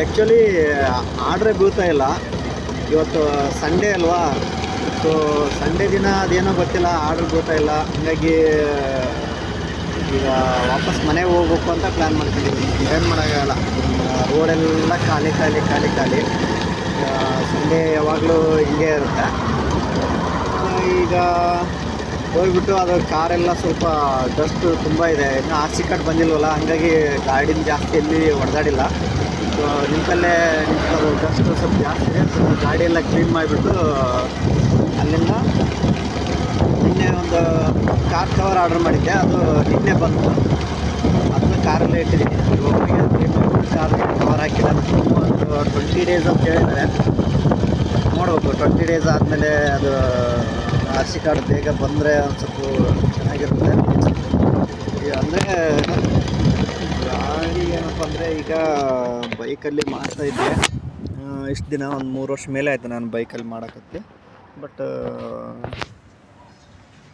Actually ಆರ್ಡ್ರೇ ಬೀಳ್ತಾ ಇಲ್ಲ. ಇವತ್ತು ಸಂಡೇ ಅಲ್ವಾ, ಸೊ ಸಂಡೇ ದಿನ ಅದೇನೋ ಗೊತ್ತಿಲ್ಲ, ಆರ್ಡ್ರ್ ಬೀಳ್ತಾ ಇಲ್ಲ. ಹಾಗಾಗಿ ಈಗ ವಾಪಸ್ ಮನೆಗೆ ಹೋಗ್ಬೇಕು ಅಂತ ಪ್ಲ್ಯಾನ್ ಮಾಡ್ತಿದ್ದೀವಿ. ಏನು ಮಾಡೋಕ್ಕಾಗಲ್ಲ, ರೋಡೆಲ್ಲ ಖಾಲಿ ಖಾಲಿ ಖಾಲಿ ಖಾಲಿ. ಸಂಡೇ ಯಾವಾಗಲೂ ಹಿಂಗೆ ಇರುತ್ತೆ. ಈಗ ಹೋಗ್ಬಿಟ್ಟು ಅದು ಕಾರೆಲ್ಲ ಸ್ವಲ್ಪ ಡಸ್ಟ್ ತುಂಬ ಇದೆ, ಇನ್ನೂ ಆರ್ ಸಿ ಕಾರ್ಡ್ ಬಂದಿಲ್ವಲ್ಲ, ಹಾಗಾಗಿ ಗಾಡಿನ ಜಾಸ್ತಿ ಎಲ್ಲಿ ಹೊಡೆದಾಡಿಲ್ಲ. ಸೊ ನಿಂತಲ್ಲೇ ನಿಂತದು ಡಸ್ಟ್ ಸ್ವಲ್ಪ ಜಾಸ್ತಿ ಇದೆ. ಸೊ ಗಾಡಿಯೆಲ್ಲ ಕ್ಲೀನ್ ಮಾಡಿಬಿಟ್ಟು ಅಲ್ಲಿಂದ ನಿನ್ನೆ ಒಂದು ಕಾರ್ ಕವರ್ ಆರ್ಡ್ರ್ ಮಾಡಿದ್ದೆ, ಅದು ನಿನ್ನೆ ಬಂತು. ಅದನ್ನ ಕಾರಲ್ಲೇ ಇಟ್ಟಿದ್ದೀನಿ. ಇವಾಗ ಕ್ಲೀನ್ ಮಾಡಿಬಿಟ್ಟು ಕಾರ್ ಕವರ್ ಹಾಕಿಲ್ಲ. ಒಂದು 20 ಡೇಸ್ ಅಂತ ಹೇಳಿದರೆ ನೋಡ್ಬೇಕು. 20 ಡೇಸ್ ಆದಮೇಲೆ ಅದು ಆರ್ ಸಿ ಕಾರ್ಡ್ ಬೇಗ ಬಂದರೆ ಒಂದು ಸ್ವಲ್ಪ ಚೆನ್ನಾಗಿರುತ್ತೆ. ಅಂದರೆ ಗಾಡಿ ಏನಪ್ಪ ಅಂದರೆ, ಈಗ ಬೈಕಲ್ಲಿ ಮಾಡ್ತಾಯಿದ್ದೆ ಇಷ್ಟು ದಿನ, ಒಂದು 3 ವರ್ಷ ಮೇಲೆ ಆಯಿತು ನಾನು ಬೈಕಲ್ಲಿ ಮಾಡೋಕತ್ತೆ. ಬಟ್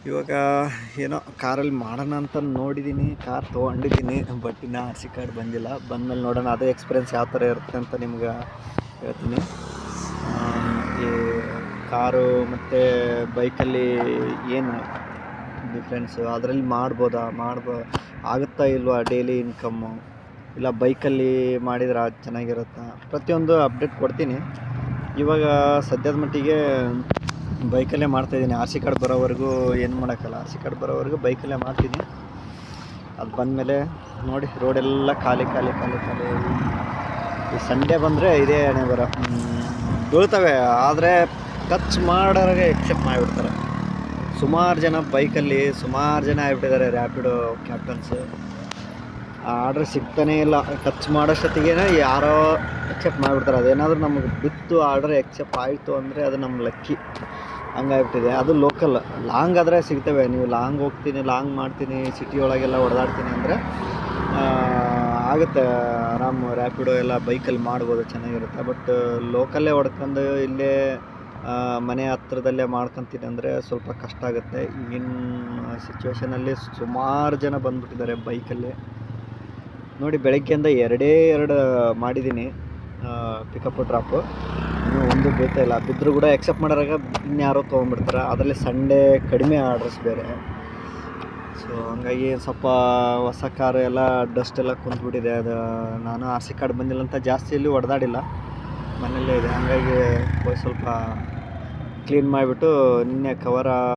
ಇವಾಗ ಏನೋ ಕಾರಲ್ಲಿ ಮಾಡೋಣ ಅಂತ ನೋಡಿದ್ದೀನಿ, ಕಾರ್ ತೊಗೊಂಡಿದ್ದೀನಿ. ಬಟ್ ಇನ್ನೂ ಆರ್ ಸಿ ಕಾರ್ಡ್ ಬಂದಿಲ್ಲ. ಬಂದಮೇಲೆ ನೋಡೋಣ ಅದೇ ಎಕ್ಸ್ಪೀರಿಯೆನ್ಸ್ ಯಾವ ಥರ ಇರುತ್ತೆ ಅಂತ ನಿಮ್ಗೆ ಹೇಳ್ತೀನಿ. ಈ ಕಾರು ಮತ್ತು ಬೈಕಲ್ಲಿ ಏನು ಡಿಫ್ರೆನ್ಸು, ಅದರಲ್ಲಿ ಆಗುತ್ತಾ ಇಲ್ವಾ ಡೈಲಿ ಇನ್ಕಮ್ಮು, ಇಲ್ಲ ಬೈಕಲ್ಲಿ ಮಾಡಿದ್ರೆ ಅದು ಚೆನ್ನಾಗಿರುತ್ತಾ, ಪ್ರತಿಯೊಂದು ಅಪ್ಡೇಟ್ ಕೊಡ್ತೀನಿ. ಇವಾಗ ಸದ್ಯದ ಮಟ್ಟಿಗೆ ಬೈಕಲ್ಲೇ ಮಾಡ್ತಾಯಿದ್ದೀನಿ. ಆರ್ ಸಿ ಕಾರ್ಡ್ ಬರೋವರೆಗೂ ಏನು ಮಾಡೋಕ್ಕಲ್ಲ, ಆರ್ ಸಿ ಕಾರ್ಡ್ ಬರೋವರೆಗೂ ಬೈಕಲ್ಲೇ ಮಾಡ್ತೀನಿ. ಅದು ಬಂದಮೇಲೆ ನೋಡಿ, ರೋಡೆಲ್ಲ ಖಾಲಿ ಖಾಲಿ ಖಾಲಿ ಖಾಲಿ. ಈ ಸಂಡೇ ಬಂದರೆ ಇದೇ ಹಣೆ ಬರ. ಬೀಳ್ತವೆ, ಆದರೆ ಟಚ್ ಮಾಡೋರಿಗೆ ಎಕ್ಸೆಪ್ಟ್ ಮಾಡಿಬಿಡ್ತಾರೆ. ಸುಮಾರು ಜನ ಬೈಕಲ್ಲಿ ಆಗಿಬಿಟ್ಟಿದ್ದಾರೆ ರ್ಯಾಪಿಡೋ ಕ್ಯಾಪ್ಟನ್ಸು. ಆರ್ಡ್ರ್ ಸಿಗ್ತಾನೇ ಇಲ್ಲ. ಟಚ್ ಮಾಡೋಷ್ಟೊತ್ತಿಗೆ ಯಾರೋ ಎಕ್ಸೆಪ್ಟ್ ಮಾಡಿಬಿಡ್ತಾರೆ. ಅದೇನಾದರೂ ನಮಗೆ ಬಿತ್ತು ಆರ್ಡ್ರ್ ಎಕ್ಸೆಪ್ಟ್ ಆಯಿತು ಅಂದರೆ ಅದು ನಮ್ಮ ಲಕ್ಕಿ. ಹಂಗಾಗ್ಬಿಟ್ಟಿದೆ. ಅದು ಲೋಕಲ್. ಲಾಂಗ್ ಆದರೆ ಸಿಗ್ತವೆ. ನೀವು ಲಾಂಗ್ ಹೋಗ್ತೀನಿ, ಲಾಂಗ್ ಮಾಡ್ತೀನಿ, ಸಿಟಿ ಒಳಗೆಲ್ಲ ಹೊಡೆದಾಡ್ತೀನಿ ಅಂದರೆ ಆಗುತ್ತೆ ಆರಾಮು. ರ್ಯಾಪಿಡೋ ಎಲ್ಲ ಬೈಕಲ್ಲಿ ಮಾಡ್ಬೋದು, ಚೆನ್ನಾಗಿರುತ್ತೆ. ಬಟ್ ಲೋಕಲ್ಲೇ ಹೊಡ್ಕೊಂಡು ಇಲ್ಲೇ ಮನೆ ಹತ್ರದಲ್ಲೇ ಮಾಡ್ಕೊತೀನಿ ಅಂದರೆ ಸ್ವಲ್ಪ ಕಷ್ಟ ಆಗುತ್ತೆ. ಈಗಿನ ಸಿಚುವೇಷನಲ್ಲಿ ಸುಮಾರು ಜನ ಬಂದುಬಿಟ್ಟಿದ್ದಾರೆ ಬೈಕಲ್ಲಿ. ನೋಡಿ, ಬೆಳಗ್ಗೆಯಿಂದ 2 ಮಾಡಿದ್ದೀನಿ ಪಿಕಪ್ ಡ್ರಾಪು. ಇನ್ನೂ ಒಂದು ಬೀಳ್ತಾ ಇಲ್ಲ. ಬಿದ್ದರೂ ಕೂಡ ಎಕ್ಸೆಪ್ಟ್ ಮಾಡೋರಾಗ ಇನ್ಯಾರೋ ತೊಗೊಂಡ್ಬಿಡ್ತಾರೆ. ಅದರಲ್ಲಿ ಸಂಡೇ ಕಡಿಮೆ ಆರ್ಡ್ರಸ್ ಬೇರೆ. ಸೊ ಹಂಗಾಗಿ ಸ್ವಲ್ಪ ಹೊಸ ಕಾರು ಎಲ್ಲ ಡಸ್ಟ್ ಎಲ್ಲ ಕುಂತ್ಬಿಟ್ಟಿದೆ. ಅದು ನಾನು ಆರ್ ಸಿ ಕಾರ್ಡ್ ಬಂದಿಲ್ಲ ಅಂತ ಜಾಸ್ತಿ ಎಲ್ಲಿ ಹೊಡೆದಾಡಿಲ್ಲ, ಮನೆಯಲ್ಲೇ ಇದೆ. ಹಾಗಾಗಿ ಸ್ವಲ್ಪ ಕ್ಲೀನ್ ಮಾಡಿಬಿಟ್ಟು ನಿನ್ನೆ ಕವರ